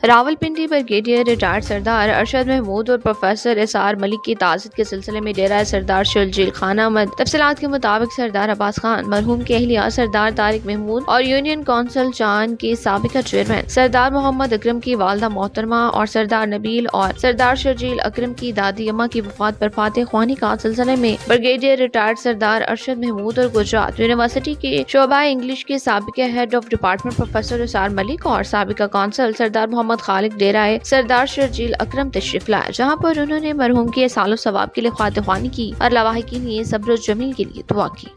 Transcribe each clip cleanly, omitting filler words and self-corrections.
Rawalpindi brigadier retired Sardar Arshad Mahmood और professor SR Malik की ताज़ियत के सिलसिले में डेरा सरदार शर्जील खान अहमद। तफसीलात के मुताबिक सरदार अब्बास खान मरहूम के अहलिया सरदार तारिक महमूद और यूनियन कौंसिल चान के साबिका चेयरमैन सरदार मोहम्मद अकरम की वालदा मोहतरमा और सरदार नबील और सरदार शर्जील अकरम की दादी अम्मा की वफात पर फातह ख्वानी का सिलसिले में ब्रिगेडियर रिटायर्ड सरदार अरशद महमूद और गुजरात यूनिवर्सिटी के शोबा इंग्लिश के साबिका head of department professor SR Malik और साबिका कौंसिल सरदार मोहम्मद खालिक डेराए सरदार शर्जील अकरम तशरीफ लाए, जहाँ पर उन्होंने मरहूम के सालो सवाब के लिए फातह ख्वानी की और लवाहिकीन लिए सब्र जमील के लिए दुआ की।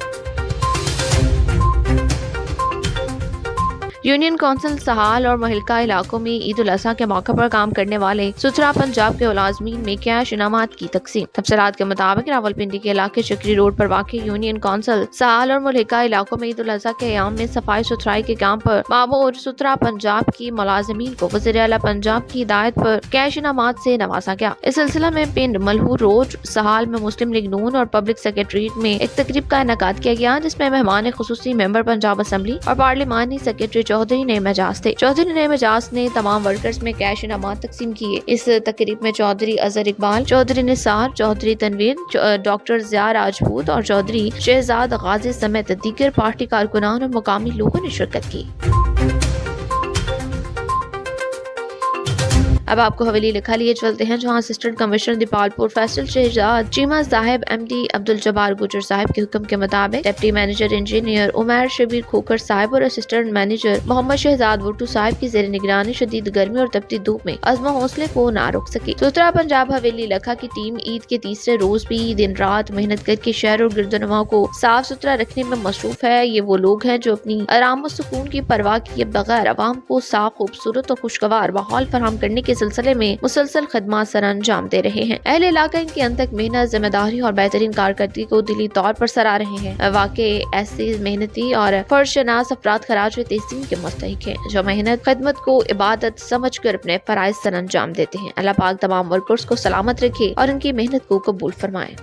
यूनियन कौंसिल सहाल और महलका इलाकों में ईद उल अजहा के मौके पर काम करने वाले सुथरा पंजाब के मुलाजमीन में कैश इनामात की तकसीम। तफसीलात के मुताबिक रावलपिंडी के इलाके चक्री रोड पर वाक़ यूनियन कौंसिल सहाल और महलका इलाकों में ईद उल अजहा के अयाम में सफाई सुथराई के काम पर मामूर सुथरा पंजाब की मुलाजमीन को वज़ीर आला पंजाब की हिदायत पर कैश इनामात से नवाजा गया। इस सिलसिले में पिंड मलहूर रोड सहाल में मुस्लिम लीग नून और पब्लिक सेक्रेटरीट में एक तकरीब का इनेकाद किया गया, जिसमें मेहमान खुसूसी मेंबर पंजाब असम्बली और पार्लिमानी सेक्रेटरी चौधरी नईम एजाज थे। चौधरी नईम एजाज ने तमाम वर्कर्स में कैश इनामात तकसीम किए। इस तकरीब में चौधरी अजहर इकबाल, चौधरी निसार, चौधरी तनवीर, डॉक्टर जिया राजपूत और चौधरी शहजाद गाजी समेत दीगर पार्टी कारकुनान और मुकामी लोगों ने शिरकत की। अब आपको हवेली लिखा लिए चलते हैं, जहां असिस्टेंट कमिश्नर दीपालपुर फैसल शहजाद चीमा साहिब एमडी अब्दुल जब्बार गुजर साहिब के हुक्म के मुताबिक deputy manager engineer Umair Shabbir Khokhar साहिब और असिस्टेंट मैनेजर मोहम्मद शहजाद भुट्टू साहिब की जेर निगरानी शदीद गर्मी और तपती धूप में अज़्म हौसले को ना रोक सकी। सुथरा पंजाब हवेली लखा की टीम ईद के तीसरे रोज भी दिन रात मेहनत करके शहर और गिरदोनवा को साफ सुथरा रखने में मसरूफ है। ये वो लोग हैं जो अपनी आराम और सुकून की परवाह किए बगैर आवाम को साफ, खूबसूरत और खुशगवार माहौल फराहम करने के सिलसिले में मुसलसल खदमात सर अंजाम दे रहे हैं। अहले इलाका इनकी अनथक मेहनत, जिम्मेदारी और बेहतरीन कारकर्दगी को दिली तौर पर सराह रहे हैं। वाकई ऐसी मेहनती और फर्शनास अफराद खराज तहसीन के मुस्तहिक हैं, जो मेहनत खदमत को इबादत समझ कर अपने फराइज सर अंजाम देते हैं। अल्लाह पाक तमाम वर्कर्स को सलामत रखे और इनकी मेहनत को कबूल फरमाए।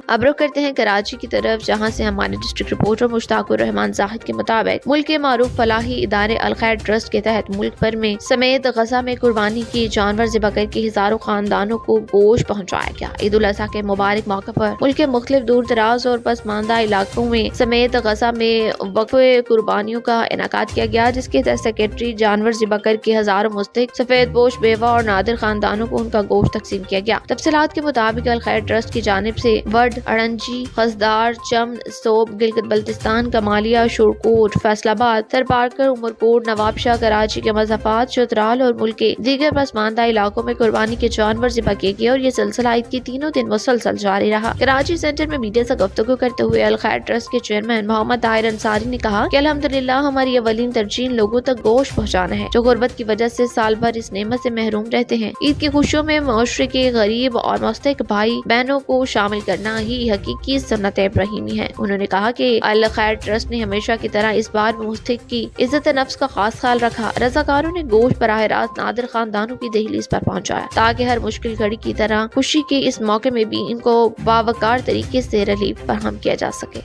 अब रुख करते हैं कराची की तरफ, जहां से हमारे डिस्ट्रिक्ट रिपोर्टर मुश्ताकुर रहमान जाहिद के मुताबिक मुल्क के मारूफ फलाही इदारे अल खैर ट्रस्ट के तहत मुल्क भर में समेत गजा में कुर्बानी की जानवर ज़िबा करके हजारों खानदानों को गोश्त पहुँचाया गया। ईद उल अजहा के मुबारक मौके पर मुल्क के मुख्तलिफ दूर दराज और पसमानदा इलाकों में समेत गजा में वक्फे कुर्बानियों का इनेकाद किया गया, जिसके तहत सेक्रेटरी जानवर ज़िबा करके हजारों मुस्तहिक सफेद पोश बेवा और नादिर खानदानों को उनका गोश्त तकसीम किया गया। तफसीलात के मुताबिक अल खैर ट्रस्ट की जानिब से वर्ड, अड़ंजी, खसदार, चम, सोब, गिलगित बल्तिस्तान, कमालिया, शोरकोट, फैसलाबाद, थरपारकर, उमरकोट, नवाबशाह, कराची के मज़ाफात, चौतराल और मुल्क के दीगर पसमानदा इलाकों में कुर्बानी के जानवर ज़िबा किए गए और ये सिलसिला ईद के तीनों दिन मुसलसल जारी रहा। कराची सेंटर में मीडिया से गुफ्तगू करते हुए अल खैर ट्रस्ट के चेयरमैन मोहम्मद ताहिर अंसारी ने कहा कि अल्हम्दुलिल्लाह हमारी अवलीन तरजीह लोगों तक गोश्त पहुँचाना है, जो गुर्बत की वजह से साल भर इस नेमत से महरूम रहते हैं। ईद की खुशियों में मुआशरे के गरीब और मुस्तहिक भाई बहनों को शामिल करना ही हकीकी सुन्नत इब्राहिमी है। उन्होंने कहा कि अल खैर ट्रस्ट ने हमेशा की तरह इस बार मुस्तहिक की इज्जत नफ्स का खास ख्याल रखा। रज़ाकारों ने गोश्त बराह रास्त नादिर खानदानों की दहलीज पर पहुंचाया, ताकि हर मुश्किल घड़ी की तरह खुशी के इस मौके में भी इनको बावकार तरीके से रिलीफ फराहम किया जा सके।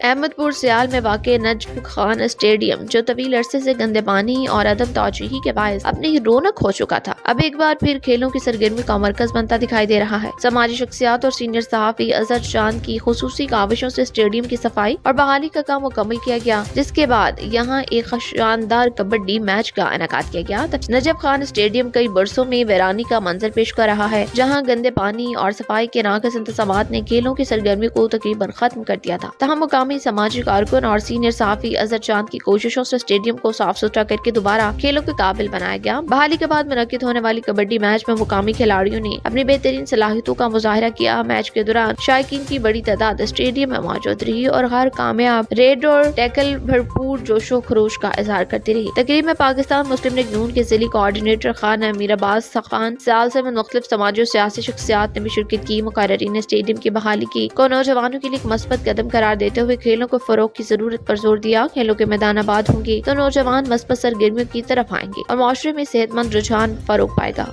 अहमदपुर सियाल में वाक़े नजफ खान स्टेडियम, जो तवील अरसे से गंदे पानी और अदम तौजीही के बायस अपनी ही रौनक खो चुका था, अब एक बार फिर खेलों की सरगर्मी का मरकज बनता दिखाई दे रहा है। समाजी शख्सियात और सीनियर सहाफ़ी अजहर चांद की खुसूसी काविशों से स्टेडियम की सफाई और बहाली का काम मुकम्मल किया गया, जिसके बाद यहाँ एक शानदार कबड्डी मैच का इनेकाद किया गया। नजफ खान स्टेडियम कई बरसों में वीरानी का मंजर पेश कर रहा है, जहाँ गंदे पानी और सफाई के नाक़िस इंतज़ामात ने खेलों की सरगर्मी को तकरीबन खत्म कर दिया था। तहम मुकामी समाजी कारकुन और सीनियर सहाफ़ी अजहर चांद की कोशिशों से स्टेडियम को साफ सुथरा करके दोबारा खेलों के काबिल बनाया गया। बहाली के बाद मुनक्किद होने वाली कबड्डी मैच में मुकामी खिलाड़ियों ने अपनी बेहतरीन सलाहियतों का मुजाहिरा किया। मैच के दौरान शायकीन की बड़ी तादाद स्टेडियम में मौजूद रही और हर कामयाब रेड और टैकल भरपूर जोशो खरोश का इजहार करती रही। तकरीब में पाकिस्तान मुस्लिम लीग नून के जिली कोऑर्डिनेटर खान अमीर अब्बास खान, सियाल से मुख्तलिफ समाजी और सियासी शख्सियात ने भी शिरकत की। मुकर्रिरीन ने स्टेडियम की बहाली की को नौजवानों के लिए एक मस्बत कदम करार देते हुए खेलों को फरोग की जरूरत पर जोर दिया। खेलों के मैदान आबाद होंगे तो नौजवान मस्बत सरगर्मियों की तरफ आएंगे और माशरे में सेहतमंद रुझान फरोग पाएगा।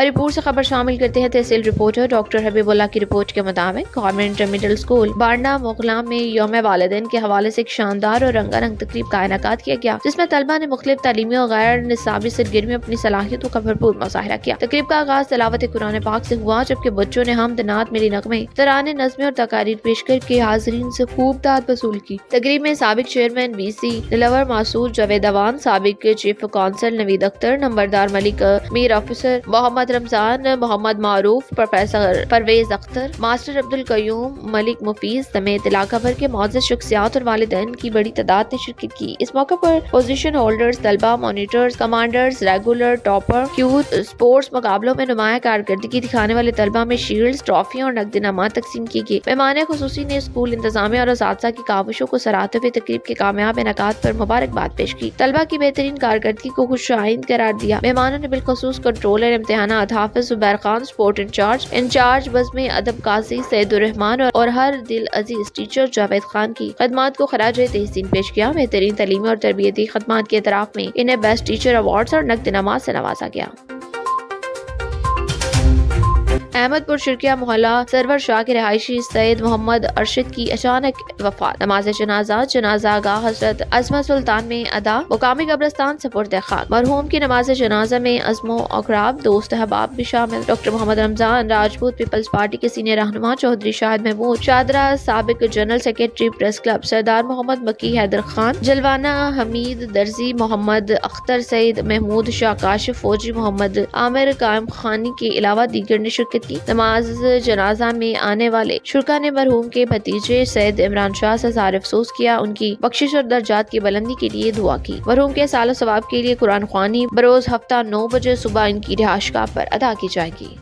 رپورٹ سے خبر شامل کرتے ہیں تحصیل رپورٹر ڈاکٹر حبیب اللہ کی رپورٹ کے مطابق گورنمنٹ مڈل اسکول بارڈا مغلا میں یوم والدین کے حوالے سے ایک شاندار اور رنگا رنگ تقریب کا انعقاد کیا گیا، جس میں طلبہ نے مختلف تعلیمی اور غیر نصابی سرگرمیوں اپنی صلاحیتوں کا بھرپور مظاہرہ کیا۔ تقریب کا آغاز تلاوت قرآن پاک سے ہوا، جبکہ بچوں نے حمد نعت، ملی نغمے، ترانے، نظمیں اور تقاریر پیش کر کے حاضرین سے خوب داد وصول کی۔ تقریب میں سابق چیئرمین وی سی دلاور مسعود، جاوید اوان، سابق چیف کونسل نوید اختر، نمبردار ملک میر آفیسر محمد رمضان، محمد معروف، پروفیسر پرویز اختر، ماسٹر عبدالقیوم، ملک مفیز سمیت علاقہ بھر کے معزز شخصیات اور والدین کی بڑی تعداد نے شرکت کی۔ اس موقع پر پوزیشن ہولڈرز، طلبہ، مانیٹرز، کمانڈرز، ریگولر، ٹاپر، کیوت اسپورٹس مقابلوں میں نمایاں کارکردگی دکھانے والے طلبہ میں شیلڈز، ٹرافیاں اور نقد انعامات تقسیم کی گئی۔ مہمان خصوصی نے اسکول انتظامیہ اور اساتذہ کی کاوشوں کو سراہتے ہوئے تقریب کے کامیاب انعقاد پر مبارکباد پیش کی۔ طلبہ کی بہترین کارکردگی کو خوش آئند قرار دیا۔ مہمانوں نے بالخصوص کنٹرولر امتحانات حافظ زبیر خان، اسپورٹ انچارج بزم ادب قاضی سید الرحمان اور ہر دل عزیز ٹیچر جاوید خان کی خدمات کو خراج تحسین پیش کیا۔ بہترین تعلیمی اور تربیتی خدمات کے اعتراف میں انہیں بیسٹ ٹیچر ایوارڈز اور نقد انعامات سے نوازا گیا۔ احمد پور شرکیہ محلہ سرور شاہ کے رہائشی سید محمد ارشد کی اچانک وفات۔ نماز جنازہ گاہ حضرت عظمت سلطان میں ادا، مقامی قبرستان سپرد خاک۔ مرحوم کی نماز جنازہ میں عزم و اقراب، دوست احباب بھی شامل۔ ڈاکٹر محمد رمضان راجپوت، پیپلز پارٹی کے سینئر رہنما چودھری شاہد محمود شادرہ، سابق جنرل سیکرٹری پریس کلب، سردار محمد مکی حیدر خان جلوانہ، حمید درزی، محمد اختر، سید محمود شاہ کاشف، فوجی محمد عامر قائم خانی کے علاوہ دیگر نے شرکت کی۔ نماز جنازہ میں آنے والے شرکا نے مرحوم کے بھتیجے سید عمران شاہ سے اظہار افسوس کیا، ان کی بخشش اور درجات کی بلندی کے لیے دعا کی۔ مرحوم کے اصالہ ثواب کے لیے قرآن خوانی بروز ہفتہ 9 بجے صبح ان کی رہائش گاہ پر ادا کی جائے گی۔